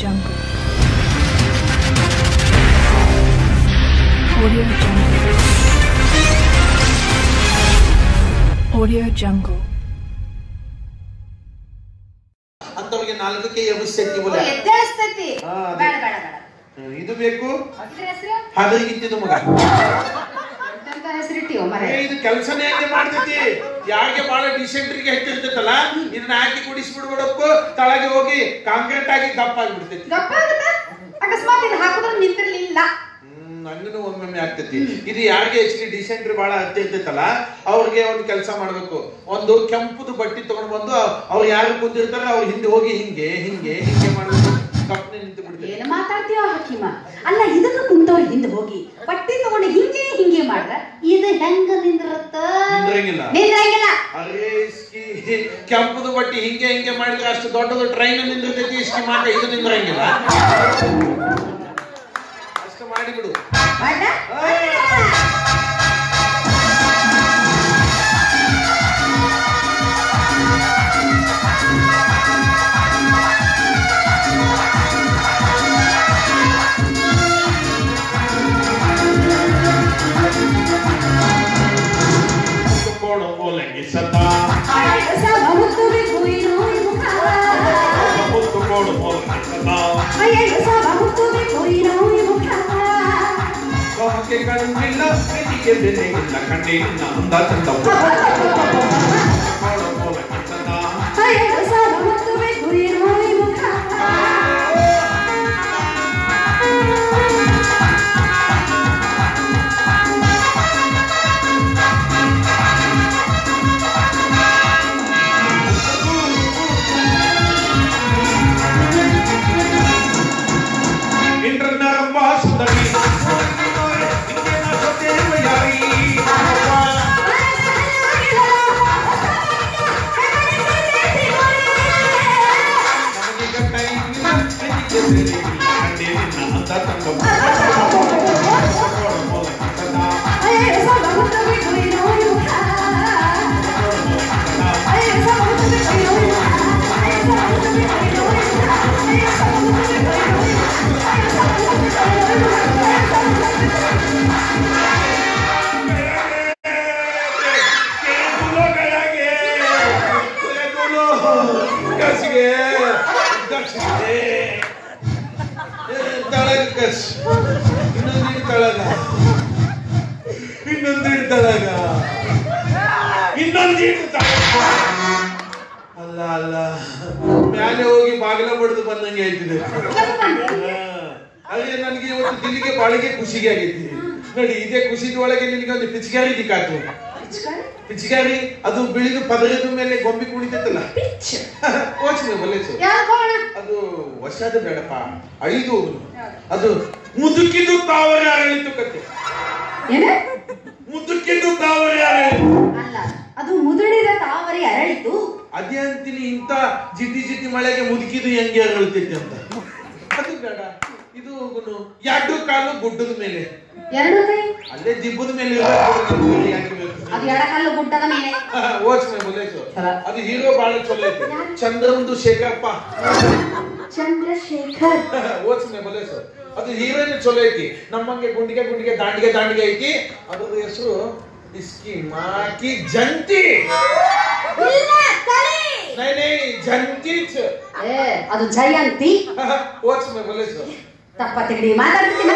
Jungle. Audio Jungle. Audio Jungle. ಅಂತವರಿಗೆ ನಾಲ್ಕಕ್ಕೆ ಎಬ್ಬಿಸ್ತೈತಿ ಬೋಲ ಎದ್ದೇಳಿಸ್ತೈತಿ ಬೇಡ ಬೇಡ ಬೇಡ ಇದು ಬೇಕು ಅದ್ರ ಹೆಸರು ಹಾದ್ರಿಗಿಂತಿದ್ದು ಮಗ ಎಂತ ಹೆಸರಿಟ್ಟಿಯೋ ಮರೆ ಇದು ಕೆಲಸನೇ ಹೆಂಗೆ ಮಾಡ್ತೈತಿ ಯಾಕೆ ಬಹಳ ಡಿಸೆಂಟ್ರಿಗೆ ಹೆಚ್ಚಿರ್ತೈತಲ್ಲ ಇದನ್ನ ಹಾಕಿ ಕುಡಿಸ್ಬಿಡ್ಬಿಡಪ್ಪ ತಳಗೆ ಹೋಗಿ ಕಾಂಕ್ರೀಟ್ ಆಗಿ ದಪ್ಪ ಆಗಿಬಿಡ್ತೈತಿ ಗಪ್ಪ ಆಗುತ್ತೆ ಅಕಸ್ಮಾತ್ ಇದು ಹಾಕಿದ್ರೆ ನಿಂತಿರ್ಲಿಲ್ಲ ನಂಗನು ಒಮ್ಮೊಮ್ಮೆ ಆಗ್ತೈತಿ ಇದು ಯಾರಿಗೆ ಹೆಚ್ಚಿಗೆ ಡಿಸೆಂಟ್ರಿ ಬಹಳ ಹತ್ತಿರ್ತೈತಲ್ಲ ಅವ್ರಿಗೆ ಒಂದು ಕೆಲಸ ಮಾಡ್ಬೇಕು ಒಂದು ಕೆಂಪುದು ಬಟ್ಟಿ ತಗೊಂಡ್ ಬಂದು ಅವ್ರು ಯಾರು ಕುಂತಿರ್ತಾರ ಅವ್ರ ಹಿಂದೆ ಹೋಗಿ ಹಿಂಗೆ ಹಿಂಗೆ ಹಿಂಗೆ ಮಾಡ್ಬೇಕು ಕಪ್ಪನೆ ನಿಂತು ಬಿಡ್ತೈತಿ ಏನು ಮಾತಾಡ್ತೀಯೋ ಹಕೀಮ ಅಲ್ಲ ಇದಕ್ಕೆ ಕುಂತವ್ರ ಹಿಂದೆ ಹೋಗಿ ಪಟ್ಟಿ ತಗೊಂಡು ಹಿಂಗೆ ಹಿಂಗೆ ಮಾಡ್ರ ಇದು ಹೆಂಗ ನಿಂದಿರುತ್ತ ನಿಂದ್ರಂಗಿಲ್ಲ ಅರೇ ಕೆಂಪುದು ಬಟ್ಟಿ ಹಿಂಗೆ ಹಿಂಗೆ ಮಾಡಿದ್ರೆ ಅಷ್ಟು ದೊಡ್ಡದು ಟ್ರೈನ್ ನಿಂದಿರ್ತೈತಿ ಇಷ್ಟು ಮಾತ್ರ ಇದು ನಿಂದ್ರಂಗಿಲ್ಲ ಅಷ್ಟು ಮಾಡಿಬಿಡು ಅಲ್ಲ ಅಲ್ಲ ಮ್ಯಾಲೆ ಹೋಗಿ ಬಾಗಿಲ ಬಡ್ದು ಬಂದಂಗೆ ಆಯ್ತಿದೆ ಅದೇ ನನಗೆ ಇವತ್ತು ದಿಲ್ಲಿಗೆ ಬಾಳಿಗೆ ಖುಷಿಗೆ ಆಗೈತಿ ನೋಡಿ ಇದೇ ಖುಷಿದ ಒಳಗೆ ನಿನಗೆ ಒಂದು ಪಿಚ್ಕಾರಿ ದಿಕ್ಕಾತು ಪಿಚ್ಕಾರಿ ಅದು ಬಿಳಿದು ಪದರದ ಮೇಲೆ ಗೊಂಬೆ ಕುಣಿತೈತಲ್ಲ ಯೋಚನೆ ಬಲ್ಲೇಸು ಅದು ವರ್ಷದ ಬೇಡಪ್ಪ 5 ಅದು ಮುದುಕಿದು ತಾವರೆ ಅರಳಿತು ಕತೆ ಮುದುಕಿದು ತಾವರೆ ಅರಳಿತು ಅಲ್ಲ ಅದು ಮುದುಡಿದ ತಾವರೆ ಅರಳಿತು ಅದೇ ಅಂತೀನಿ ಇಂತ ಜಿದ್ದಿ ಜಿದ್ದಿ ಮಳೆಗೆ ಮುದುಕಿದು ಹೆಂಗೆ ಅರಳುತ್ತೈತಿ ಅಂತ ಅದು ಬೇಡ ಇದು ಎರಡು ಕಾಲು ಗುಡ್ಡದ ಮೇಲೆ ಎರಡು ಕೈ ಅಲ್ಲೇ ದಿಬ್ಬದ ಮೇಲೆ ಅದು ಎಡಕಾಲು ಗುಡ್ಡದ ಮೇಲೆ ಯೋಚನೆ ಬಲ್ಲೇಸು ಅದು ಹೀರೋ ಬಾಳ ಚಲೋ ಐತಿ ಚಂದ್ರಮುಂದು ಶೇಖರಪ್ಪ ಚಂದ್ರಶೇಖರ್ ಯೋಚನೆ ಬಲ್ಲೇಸು ಅದು ಹೀರೋಯಿನ್ ಚಲೋ ಐತಿ ನಮ್ಮಂಗೆ ಗುಂಡಿಗೆ ಗುಂಡಿಗೆ ದಾಂಡಿಗೆ ದಾಂಡಿಗೆ ಐತಿ ಅದ್ರದ್ದು ಹೆಸರು ಇಸ್ಕಿ ಮಾಕಿ ಜಂತಿ ಜಂತಿ ಅದು ಜಯಂತಿ ಯೋಚನೆ ಬಲ್ಲೇಸು ತಪ್ಪ ತಿಗಡಿ ಮಾತಾಡ್ತೀನಿ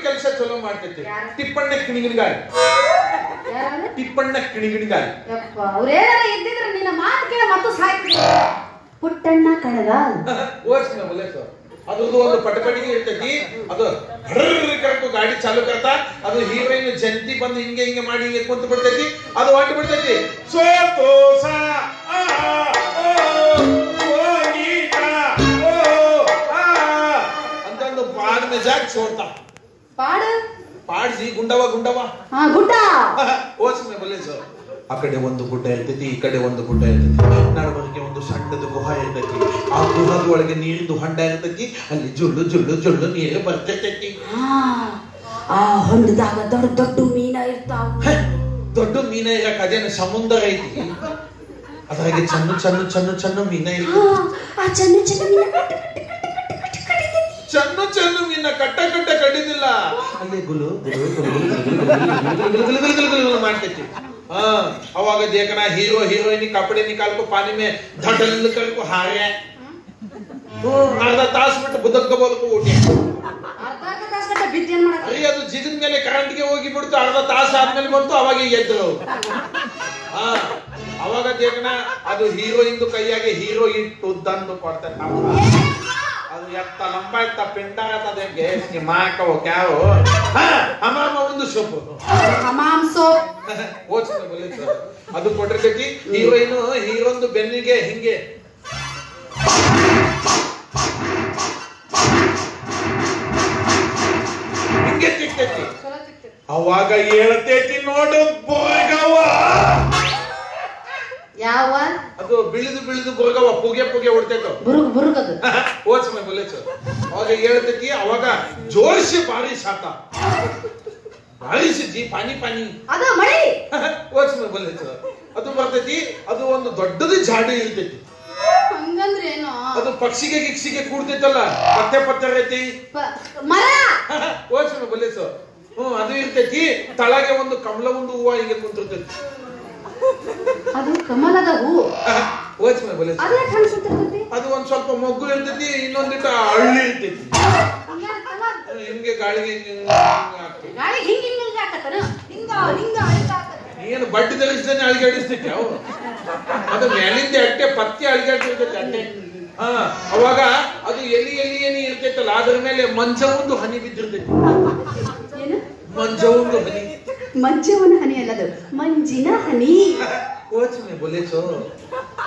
ಕೆಲಸ ಚಲೋ ಮಾಡ್ತೈತಿ ಟಿಪ್ಪಣ್ಣ ಕಿಣಿಗಿಣಿಗಾಳಿ ಟಿಪ್ಪಣ್ಣ ಕಿಣಿಗಿಣಿಗಾಳಿ ಅವ್ರೇನಾರ ಇದ್ದಿದ್ರೆ ನಿನ್ನ ಮಾತು ಕೇಳ ಮತ್ತು ಸಾಯ್ತಿ ಪುಟ್ಟಣ್ಣ ಕಣಗಾಲ್ ಯೋಚನೆ ಬಲ್ಲೇಸು ಅದ್ರದ್ದು ಒಂದು ಪಟಪಟಿಗೆ ಇರ್ತೈತಿ ಅದು ಕರೆಕ್ಟು ಗಾಡಿ ಚಾಲು ಕರ್ತಾ ಅದು ಹೀರೋಯಿನ್ ಜಂತಿ ಬಂದು ಹಿಂಗೆ ಹಿಂಗೆ ಮಾಡಿ ಹಿಂಗೆ ಕುಂತು ಬಿಡ್ತೈತಿ ಅದು ಹೊಂಟು ಬಿಡ್ತೈತಿ ಸೋತೋಸ ಅಂತ ಒಂದು ಪಾಡ್ ಮೆಜಾಕ್ ಸೋಡ್ತಾ ಪಾಡ್ಸಿ ಗುಂಡವ ಗುಂಡವ ಗುಡ್ಡ ಯೋಚನೆ ಬಲ್ಲೇಸು ಆ ಕಡೆ ಒಂದು ಗುಡ್ಡ ಇರ್ತೈತಿ ಈ ಕಡೆ ಒಂದು ಗುಡ್ಡ ಇರ್ತೈತಿ ನಡುವರೆಗೆ ಒಂದು ಸಣ್ಣದ ಗುಹಾ ಇರ್ತೈತಿ ಆ ಗುಹದ ಒಳಗೆ ನೀರಿಂದು ಹೊಂಡ ಇರ್ತೈತಿ ಅಲ್ಲಿ ಜುಳ್ಳು ಜುಳ್ಳು ಜುಳ್ಳು ನೀರು ಬರ್ತೈತಿ ಆ ಹೊಂಡದಾಗ ದೊಡ್ಡ ದೊಡ್ಡ ಮೀನ ಇರ್ತಾವ ದೊಡ್ಡ ಮೀನ ಇರಕ್ ಅದೇನ ಸಮುದ್ರ ಐತಿ ಅದ್ರಾಗೆ ಚನ್ನು ಚನ್ನು ಚನ್ನು ಚನ್ನು ಮೀನ ಇತ್ತು. ಆ ಚನ್ನು ಚನ್ನು ಮೀನ ಚನ್ನು ಚನ್ನು ಮೀನ ಕಟ್ಟ ಕಟ್ಟ ಕಡಿದಿಲ್ಲ, ಅಲ್ಲಿ ಗುಲು ಗುಲು ಗುಲು ಮಾಡ್ತೈತಿ. ಅವಾಗ देखना हीरो हीरोइन कपड़े निकाल को पानी में धड़ल कर को हारे अर्धा तास बिಟ್ಟು ಬುದಕ್ಕ ಬೋಲ್ಕು ಊಟಿ ಅರ್ಧ ತಾಸ ಗಂಟ ಬಿದ್ದು ಏನ್ ಮಾಡಕ? ಅರಿ ಅದು ಜಿದಿನ ಮೇಲೆ ಕರೆಂಟ್ ಗೆ ಹೋಗಿ ಬಿಡ್ತು. ಅರ್ಧ ತಾಸ ಆದ್ಮೇಲೆ ಬಂತು, ಅವಾಗ ಎದ್ರು. ಅವಾಗ देखना ಅದು ಹೀರೋಯಿನ್ ಕೈಯಾಗೆ ಹೀರೋ ಇಟ್ಟು ದಂಡು ಕೊಡ್ತಾರೆ. ಅದು ಎತ್ತ ಲಂಬ ಇತ್ತ ಪಿಂಡ ಆತದೆ ಗೇಸ್ಗೆ ಮಾಕೋ ಕ್ಯಾವು ಹಮಾಮ ಒಂದು ಸೊಪ್ಪು ಹಮಾಮ್ ಸೋಪ್ ಓಚನೆ ಬಲಿತ ಅದು ಕೊಟ್ಟಿರ್ತೈತಿ. ಹೀರೋಯಿನ್ ಹೀರೋಂದು ಬೆನ್ನಿಗೆ ಹಿಂಗೆ ಹಿಂಗೆ ತಿಕ್ತೈತಿ. ಅವಾಗ ಹೇಳ್ತೈತಿ ನೋಡು ಬೋಗವ. ಯಾವ ಅದು ಬಿಳಿದು ಬಿಳಿದು ಬೋಗವ ಪುಗೆ ಪುಗೆ ಹೊಡ್ತೈತೋ ಬುರುಗ್ ಬುರುಗದು ಓಚನೆ ಬಲಿತ. ಅವಾಗ ಹೇಳ್ತೈತಿ, ಅವಾಗ ಜೋರ್ಸಿ ಬಾರಿಸ್ ಆತ ಬಾರಿಸಿ ಜಿ ಪಾನಿ ಪಾನಿ ಅದು ಮಳಿ ಓಚನೆ ಬಲಿತ. ಅದು ಬರ್ತೈತಿ. ಅದು ಒಂದು ದೊಡ್ಡದು ಜಾಡಿ ಇರ್ತೈತಿ. ಹಂಗಂದ್ರೆ ಏನು? ಅದು ಪಕ್ಷಿಗೆ ಗಿಕ್ಷಿಗೆ ಕೂಡ್ತೈತಲ್ಲ, ಪತ್ತೆ ಪತ್ತೆ ಐತಿ ಮರ ಓಚನೆ ಬಲಿಸ. ಅದು ಇರ್ತೈತಿ. ತಳಗೆ ಒಂದು ಕಮಲ ಒಂದು ಹೂವ ಹಿಂಗೆ ಕುಂತಿರ್ತೈತಿ. ಅದು ಕಮಲದ ಹೂ. ಓಚನೆ ಬಲಿಸ. ಅದು ಯಾಕೆ ಕಾಣಿಸುತ್ತಿರ್ತೈತಿ? ಅದು ಒಂದ್ ಸ್ವಲ್ಪ ಮೊಗ್ಗು ಇರ್ತೈತಿ, ಇನ್ನೊಂದಿಟ್ಟ ಹಳ್ಳಿ ಇರ್ತೈತಿ. ಹಿಂಗೆ ಗಾಳಿಗೆ ಗಾಳಿ ಹಿಂಗ ಹಿಂಗ ಹಾಕತ್ತನ ಹಿಂಗ ಹಿಂಗ ಹಾಕತ್ತ. ಏನು ಬಡ್ಡಿ ಧರಿಸ್ತಾನೆ ಅಳಿಗಾಡಿಸ್ತೈತಿ ಅವು. ಅದು ಮೇಲಿಂದ ಅಟ್ಟೆ ಪತ್ತಿ ಅಳಿಗಾಡ್ತಿರ್ತೈತಿ ಅಟ್ಟೆ. ಅವಾಗ ಅದು ಎಲಿ ಎಲಿ ಏನಿ ಇರ್ತೈತಲ್ಲ, ಅದ್ರ ಮೇಲೆ ಮಂಚ ಒಂದು ಹನಿ ಬಿದ್ದಿರ್ತೈತಿ. ಏನು ಮಂಚ ಒಂದು ಹನಿ? ಮಂಚವನ ಹನಿ ಅಲ್ಲದು, ಮಂಜಿನ ಹನಿ. ಓಚನೆ ಬೊಲೇಚೋ.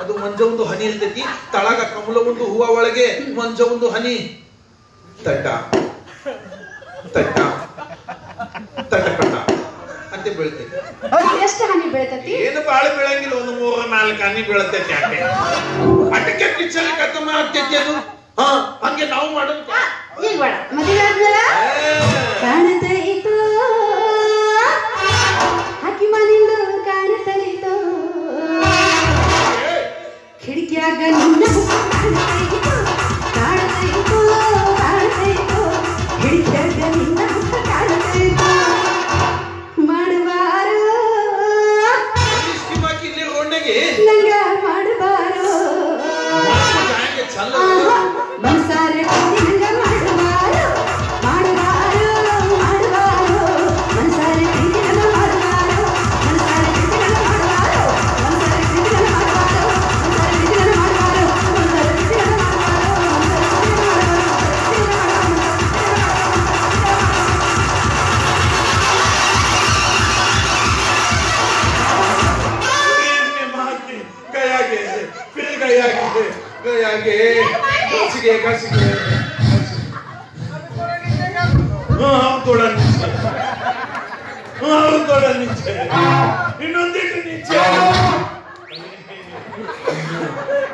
ಅದು ಮಂಜ ಒಂದು ಹನಿ ಇರ್ತೈತಿ. ತಳಗ ಕಮಲ ಒಂದು ಹೂವ ಒಳಗೆ ಮಂಜ ಒಂದು ಹನಿ. ತಟ್ಟ ತಟ್ಟ ತಟ್ಟ ಕಟ್ಟ ಅಂತ ಬೀಳ್ತೈತಿ. ಎಷ್ಟು ಹನಿ ಬೀಳ್ತೈತಿ? ಏನು ಬಾಳ ಬೀಳಂಗಿಲ್ಲ, ಒಂದು 3-4 ಹನಿ ಬೀಳತೈತಿ. ಯಾಕೆ ಅಟಕ್ಕೆ ಪಿಕ್ಚರ್ ಕತ್ತಮ ಆಗ್ತೈತಿ ಅದು. ಹಂಗೆ ನಾವು ಮಾಡೋದು ಈಗ ಬೇಡ. ಮದುವೆ ಆದ್ಮೇಲೆ ಕಾಣತೈತೋ ಹಾಕಿ ಮನಿಂದು ಕಾಣತೈತೋ ಕಿಡಿಕ್ಯಾಗ ನಿನ್ನ ಕಾಣತೈತೋ ಕಾಣತೈತೋ ಕಾಣತೈತೋ ಕಿಡಿಕ್ಯಾಗ ನಿನ್ನ ಕಾಣತೈತೋ ಮಾಡಬಾರೋ ಇಲ್ಲಿ ರೋಡ್ನಾಗೆ ನಂಗ ಮಾಡಬಾರೋ ಮನಸಾರೆ ನಂಗ ಮಾಡಬಾರೋ ಮಾಡಬಾರೋ ಮಾಡಬಾರೋ ಮನಸಾರೆ ನಂಗ ಮಾಡಬಾರೋ ಮನಸಾರೆ ನಂಗ ಮಾಡಬಾರೋ ಮನಸಾರೆ ನಂಗ ಮಾಡಬಾರೋ ಮನಸಾರೆ ನಂಗ ಮಾಡಬಾರೋ ಮನಸಾರೆ ನಂಗ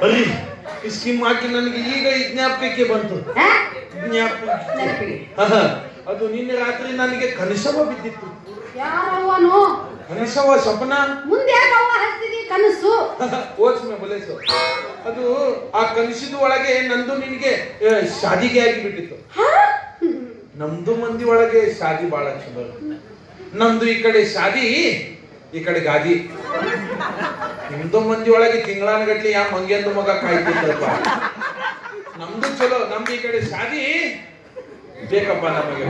ಬರೀ ಸ್ಕೀಮ್ ಹಾಕಿ ನನಗೆ ಈಗ ಜ್ಞಾಪಕಕ್ಕೆ ಬಂತು. ಅದು ನಿನ್ನೆ ರಾತ್ರಿ ನನಗೆ ಕನಸವ ಬಿದ್ದಿತ್ತು. ಯಾರವನು ಕನಸವ ಸ್ವಪ್ನ. ಮುಂದೆ ಯಾಕವ್ವ ಹಚ್ತಿದಿ ಕನಸು? ಓಚ್ಮೆ ಬಲೇಸು. ಅದು ಆ ಕನಸಿನ ಒಳಗೆ ನಂದು ನಿನಗೆ ಶಾದಿಗೆ ಆಗಿಬಿಟ್ಟಿತ್ತು. ನಮ್ದು ಮಂದಿ ಒಳಗೆ ಶಾದಿ ಬಹಳ ಚಲೋ. ನಮ್ದು ಈ ಕಡೆ ಶಾದಿ, ಈ ಕಡೆ ಗಾದಿ. ನಿಮ್ದು ಮಂದಿ ಒಳಗೆ ತಿಂಗಳಾನಗಟ್ಲಿ ಯಾ ಮಂಗ್ಯಂದು ಮಗ ಕಾಯ್ತಿದ್ದಪ್ಪ. ನಮ್ದು ಚಲೋ, ನಮ್ದು ಈ ಕಡೆ ಶಾದಿ ಬೇಕಪ್ಪ ನಮಗೆ.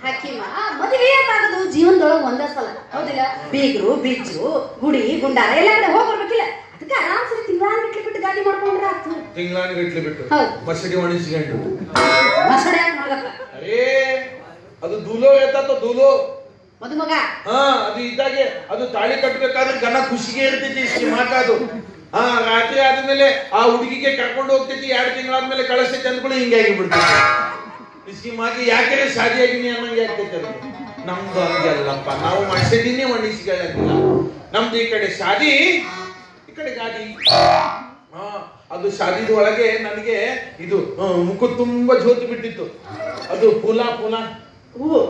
ಹಕ್ಕಿಮ ಮದುವೆ ಆಗೋದು ಜೀವನದೊಳಗೆ ಒಂದೇ ಸಲ, ಹೌದಿಲ್ಲ? ಬೀಗರು ಬಿಜ್ಜು ಗುಡಿ ಗುಂಡಾರ ಎಲ್ಲ ಕಡೆ ಹೋಗ್ಬರ್ಬೇಕಿಲ್ಲ. ಅದಕ್ಕೆ ಆರಾಮ್ಸರಿ ತಿಂಗಳಾನಗಟ್ಲಿ ಬಿಟ್ಟು ಗಾಡಿ ಮಾಡ್ಕೊಂಡ್ರೆ ಆಗ್ತದೆ. ತಿಂಗಳಾನಗಟ್ಲಿ ಬಿಟ್ಟು ಮಸಡಿ ಒಣಿಸ್ಕೊಂಡು ಮಸಡಿ ಯಾಕೆ ಮಾಡಪ್ಪ? ಅರೇ ಅದು ದೂಲೋ ಇರ್ತಾತ, ದೂಲೋ ಮದುಮಗ. ಅದು ಇದ್ದಾಗೆ ಅದು ತಾಳಿ ಕಟ್ಟಬೇಕಾದ್ರೆ ಗನ ಖುಷಿಗೆ ಇರ್ತೈತಿ. ಸ್ಕಿಮಾಕ ಅದು ರಾತ್ರಿ ಆದ್ಮೇಲೆ ಆ ಹುಡುಗಿಗೆ ಕರ್ಕೊಂಡು ಹೋಗ್ತೈತಿ. 2 ತಿಂಗಳಾದ್ಮೇಲೆ ಕಳಿಸ್ತೈತಿ ಅಂದ್ಕೊಳ್ಳಿ ಹಿಂಗಾಗಿ ಬಿಡ್ತೈತಿ. ಸ್ಕಿಮಾಗಿ ಯಾಕೆ ಶಾದಿ ಆಗಿನಿ ಅನ್ನಂಗೆ ಆಗ್ತೈತಿ. ಅದು ನಮ್ದು ಹಂಗೆ ಅಲ್ಲಪ್ಪ, ನಾವು ಮಸಡಿನೇ ಒಣಿಸಿಕೊಳ್ಳಂಗಿಲ್ಲ. ನಮ್ದು ಈ ಕಡೆ ಶಾದಿ, ಈ ಕಡೆ ಗಾದಿ. ಅದು ಶಾದಿದ ಒಳಗೆ ನನಗೆ ಇದು ಮುಖ ತುಂಬಾ ಜ್ಯೋತಿ ಬಿಟ್ಟಿತ್ತು. ಅದು ಫೂಲ ಹೂವು.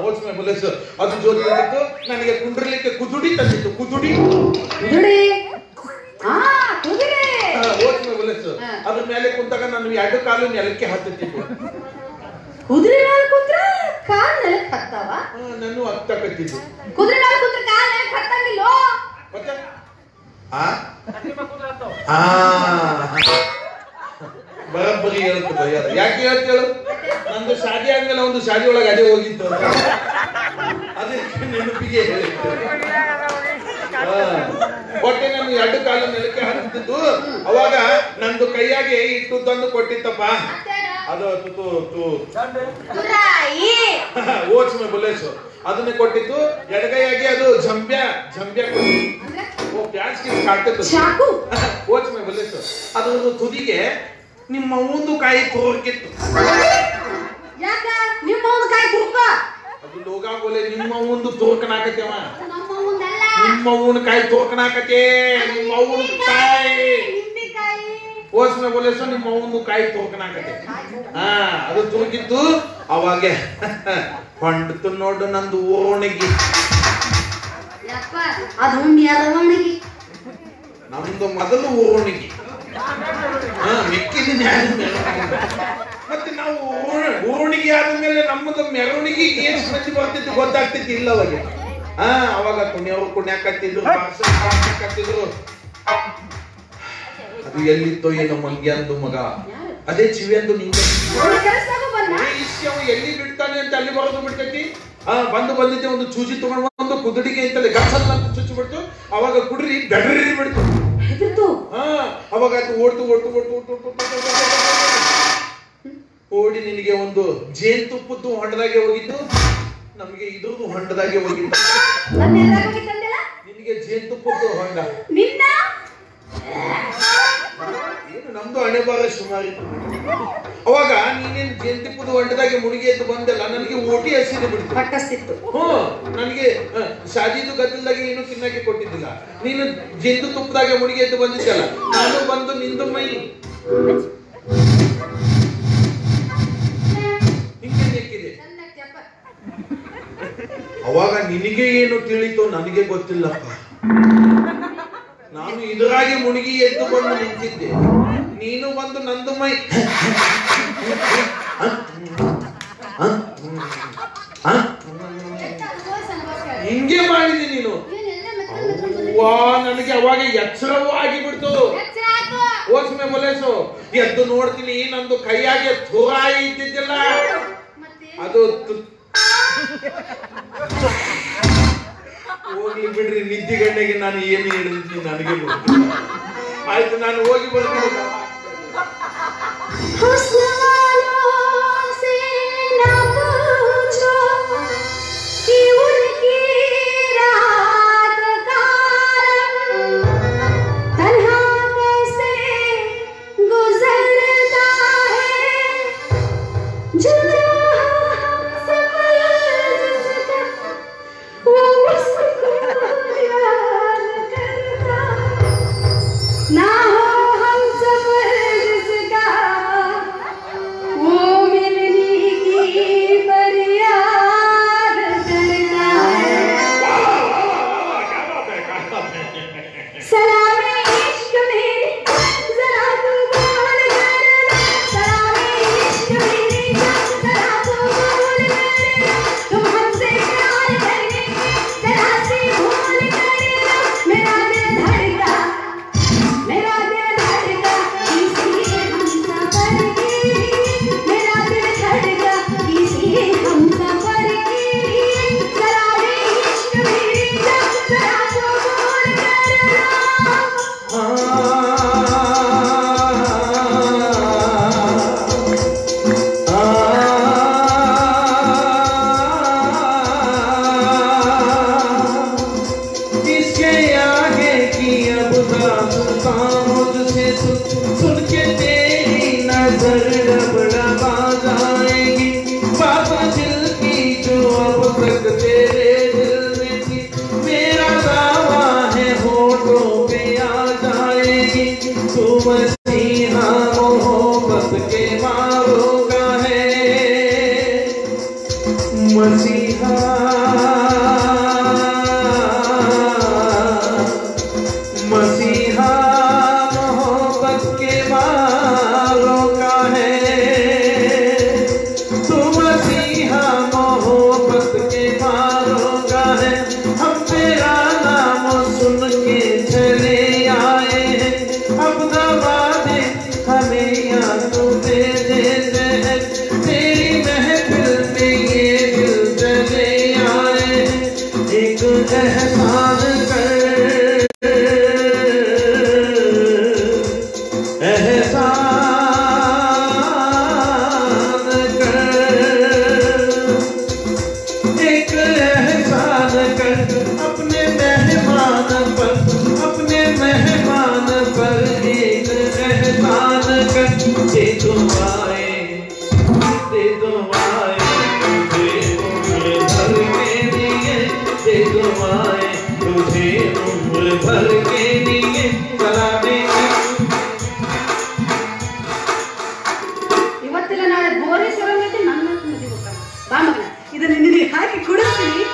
ಓಚ್ಮೆ ಬುಲೆಸ್ ಅದು ಜ್ಯೋತಿ ಬಿಟ್ಟಿತ್ತು. ನನಗೆ ಕುಂಡ್ರಲಿಕ್ಕೆ ಕುದುಡಿ ತಂದಿತ್ತು. ಕುದುಡಿ ಓಚ್ಮೆ ಬುಲೆಸು ಅದ್ರ ಮೇಲೆ ಕುಂತಾಗ ನಾನು 2 ಕಾಲು ನೆಲಕ್ಕೆ ಹತ್ತುತ್ತಿದ್ದೆ. ಕುದುರೆ ಮೇಲೆ ಕೂತ್ರ ಕಾಲ್ ನೆಲಕ್ಕೆ ಹತ್ತಾವ? ನಾನು ಹತ್ತಕತ್ತಿದ್ದೆ. ಕುದುರೆ ಮೇಲೆ ಕೂತ್ರ ಕಾಲ್ ನೆಲಕ್ಕೆ ಹತ್ತಂಗಿಲ್ಲೋ? ಮತ್ತೆ ಬರಬ್ಬರಿ ಹೇಳ್ತದೆ. ಯಾಕೆ ಹೇಳ್ತೇಳು? ನಂದು ಶಾದಿ ಆದ್ಮೇಲೆ ಒಂದು ಶಾದಿ ಒಳಗೆ ಅದೇ ಹೋಗಿತ್ತು, ಅದಕ್ಕೆ ನೆನಪಿಗೆ ಹೇಳಿತ್ತು. ಹೊಟ್ಟೆ ನಾನು 2 ಕಾಲ ನೆಲಕ್ಕೆ ಹತ್ತಿದ್ದು ಅವಾಗ ನಂದು ಕೈಯಾಗೆ ಇಟ್ಟು ತಂದು ಕೊಟ್ಟಿತ್ತಪ್ಪ. ಅದು ಓಚ್ಮೆ ಬುಲೆಸು ಅದನ್ನೇ ಕೊಟ್ಟಿದ್ದು. ಎಡಗೈಯಾಗಿ ಅದು ಜಂಬ್ಯಾ ಓಚ್ಮೆ ಬುಲೆಸು ಅದ್ರ ತುದಿಗೆ ನಿಮ್ಮ ಒಂದು ಕಾಯಿ ತೋರ್ಕಿತ್ತು. ಅದು ಲೋಗ ಬೋಲೆ ನಿಮ್ಮ ಒಂದು ತೋರ್ಕನಾಕತ್ತೇವ, ನಿಮ್ಮ ಅವನ ಕಾಯಿ ತೋರ್ಕನಾಕತೆ, ನಿಮ್ಮ ಅವನ ಕಾಯಿ ಓಸ್ಮೆ ಬೋಲೆಸು ನಿಮ್ಮ ಅವನು ಕಾಯಿ ತೋರ್ಕನಾಕತೆ. ಅದು ತೋರ್ಕಿತ್ತು. ಅವಾಗ ಹೊಂಡ್ತು ನೋಡು ನಂದು ಓಣಿಗಿ. ನಮ್ದು ಮೊದಲು ಓಣಿಗಿ, ಮೆಕ್ಕಿದ ಮತ್ತೆ ನಾವು ಓಣಿಗೆ ಆದ್ಮೇಲೆ ನಮ್ಮದು ಮೆರವಣಿಗೆ ಎಷ್ಟು ಮಂದಿ ಬರ್ತಿತ್ತು ಗೊತ್ತಾಗ್ತಿತ್ತು ಇಲ್ಲ ಅವಾಗ. ಅವಾಗ ಕುಣಿಯವರು ಕುಣ್ಯಾಕತ್ತಿದ್ರು, ಕತ್ತಿದ್ರು. ಅದು ಎಲ್ಲಿತ್ತೋ ಏನೋ ಮಂಗ್ಯ ಅಂದು ಮಗ, ಅದೇ ಚಿವಿ ಅಂದು ನಿಂಗೆ ಎಲ್ಲಿ ಬಿಡ್ತಾನೆ ಅಂತ ಅಲ್ಲಿ ಬರೋದು ಬಿಡ್ತೈತಿ. ಬಂದಿದ್ದೆ ಒಂದು ಚೂಜಿ ತಗೊಂಡು ಒಂದು ಕುದುಡಿಗೆ ಅಂತಲ್ಲಿ ಗಸಲ್ ಅಂತ ಚುಚ್ಚು ಬಿಡ್ತು. ಅವಾಗ ಕುಡ್ರಿ ಬೆಡ್ರಿ ಬಿಡ್ತು. ಅವಾಗ ಅದು ಓಡಿ ನಿನಗೆ ಒಂದು ಜೇನುತುಪ್ಪದ್ದು ಹೊಂಡದಾಗೆ ಹೋಗಿದ್ದು, ನಮಗೆ ಇದ್ರದ್ದು ಹೊಂಡದಾಗೆ ಹೋಗಿದ್ದು. ನಿನಗೆ ಜೇನುತುಪ್ಪದ್ದು ಹೊಂಡ, ಏನು ನಮ್ದು ಹಣೆ ಬಾರ ಸುಮಾರು. ಅವಾಗ ನೀನೇನು ಜೇನುತುಪ್ಪದ ಹೊಂಡದಾಗೆ ಮುಳುಗಿ ಎದ್ದು ಬಂದಲ್ಲ, ನನಗೆ ಓಟಿ ಹಸಿದು ಬಿಡ್ತು. ನನಗೆ ಶಾದಿದು ಗದ್ದಲ್ದಾಗೆ ಏನು ತಿನ್ನಕ್ಕೆ ಕೊಟ್ಟಿದ್ದಿಲ್ಲ. ನೀನು ಜೇನುತುಪ್ಪದಾಗೆ ಮುಳುಗಿ ಎದ್ದು ಬಂದಿದ್ದಲ್ಲ, ನಾನು ಬಂದು ನಿಂದು ಮೈ ಹಿಂಗೆ ನೆಕ್ಕಿದೆ. ಅವಾಗ ನಿನಗೆ ಏನು ತಿಳಿತೋ ನನಗೆ ಗೊತ್ತಿಲ್ಲಪ್ಪ. ನಾನು ಇದರಾಗಿ ಮುಳುಗಿ ಎದ್ದು ಬಂದು ನಿಂತಿದ್ದೆ, ನೀನು ಬಂದು ನಂದು ಮೈ ಹಿಂಗೆ ಮಾಡಿದಿ ನೀನು. ಅವ್ವಾ ನನಗೆ ಅವಾಗ ಎಚ್ಚರವೂ ಆಗಿಬಿಡ್ತು. ಓಸ್ಮೆ ಬುಲೆಸು ಎದ್ದು ನೋಡ್ತೀನಿ, ನಂದು ಕೈಯಾಗೆ ಥೂರಾಯಿ ಇದ್ದಿದ್ದಿಲ್ಲ, ಅದು ಹೋಗ್ಲಿ ಬಿಡ್ರಿ. ನಿದ್ದಿಗಣ್ಣೆಗೆ ನಾನು ಏನು ಹೇಳಿದ್ನಿ ನನಗೆ ಗೊತ್ತಿಲ್ಲ. ಆಯ್ತು, ನಾನು ಹೋಗಿ ಬರ್ತೀನಿ. ಗೊತ್ತಿಲ್ಲ ನಾಳೆ ಗೋರಿ ಸರ ನನ್ನ ಮದುವೆ ಹೋಗ್ತಾನೆ. ಬಾ ಮಗನ ಇದನ್ನ ನಿನಗೆ ಹಾಕಿ ಕುಡಿಸ್ತೀನಿ.